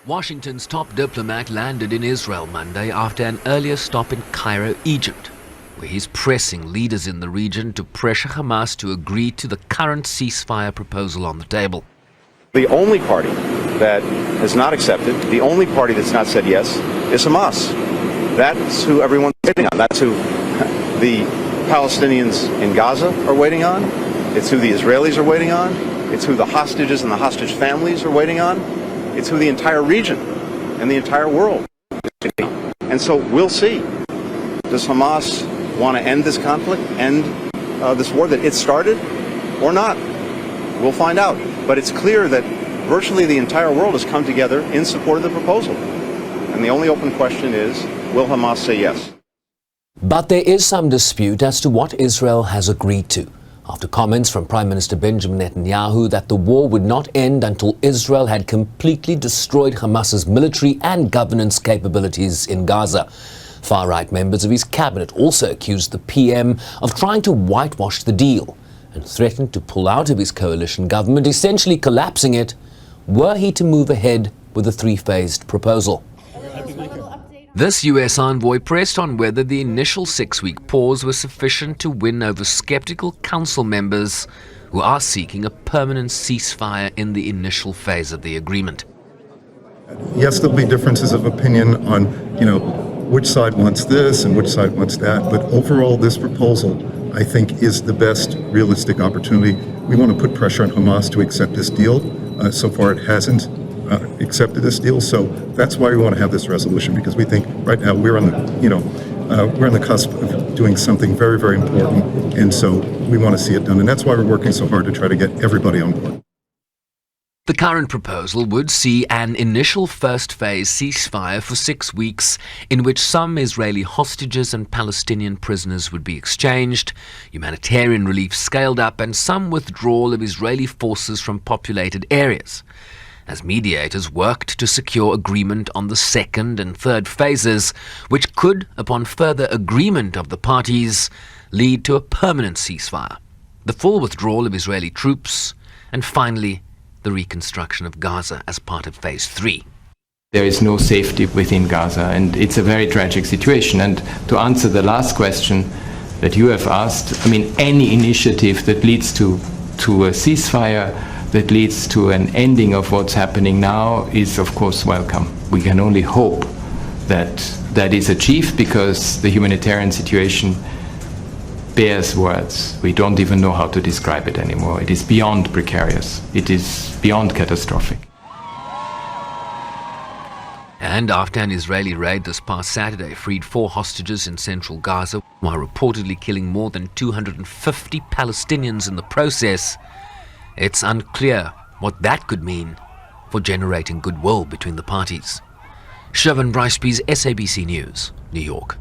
Washington's top diplomat landed in Israel Monday after an earlier stop in Cairo, Egypt, where he's pressing leaders in the region to pressure Hamas to agree to the current ceasefire proposal on the table. The only party that has not accepted, the only party that's not said yes, is Hamas. That's who everyone's waiting on. That's who the Palestinians in Gaza are waiting on. It's who the Israelis are waiting on. It's who the hostages and the hostage families are waiting on. It's who the entire region and the entire world is waiting on. And so we'll see. Does Hamas want to end this conflict, end this war that it started, or not? We'll find out. But it's clear that virtually the entire world has come together in support of the proposal. And the only open question is, will Hamas say yes? But there is some dispute as to what Israel has agreed to, after comments from Prime Minister Benjamin Netanyahu that the war would not end until Israel had completely destroyed Hamas's military and governance capabilities in Gaza. Far-right members of his cabinet also accused the PM of trying to whitewash the deal and threatened to pull out of his coalition government, essentially collapsing it, were he to move ahead with a three-phased proposal. This US envoy pressed on whether the initial 6-week pause was sufficient to win over skeptical council members who are seeking a permanent ceasefire in the initial phase of the agreement. Yes, there'll be differences of opinion on, which side wants this and which side wants that, but overall this proposal, I think, is the best realistic opportunity. We want to put pressure on Hamas to accept this deal. So far it hasn't accepted this deal, so that's why we want to have this resolution, because we think right now we're on the cusp of doing something very, very important, and so we want to see it done, and that's why we're working so hard to try to get everybody on board. The current proposal would see an initial first-phase ceasefire for 6 weeks, in which some Israeli hostages and Palestinian prisoners would be exchanged, humanitarian relief scaled up, and some withdrawal of Israeli forces from populated areas, as mediators worked to secure agreement on the second and third phases, which could, upon further agreement of the parties, lead to a permanent ceasefire, the full withdrawal of Israeli troops, and finally, the reconstruction of Gaza as part of Phase 3. There is no safety within Gaza, and it's a very tragic situation. And to answer the last question that you have asked, any initiative that leads to a ceasefire, that leads to an ending of what's happening now, is of course welcome. We can only hope that that is achieved, because the humanitarian situation bears words. We don't even know how to describe it anymore. It is beyond precarious. It is beyond catastrophic. And after an Israeli raid this past Saturday freed 4 hostages in central Gaza, while reportedly killing more than 250 Palestinians in the process, it's unclear what that could mean for generating goodwill between the parties. Siobhan Bryceby's SABC News, New York.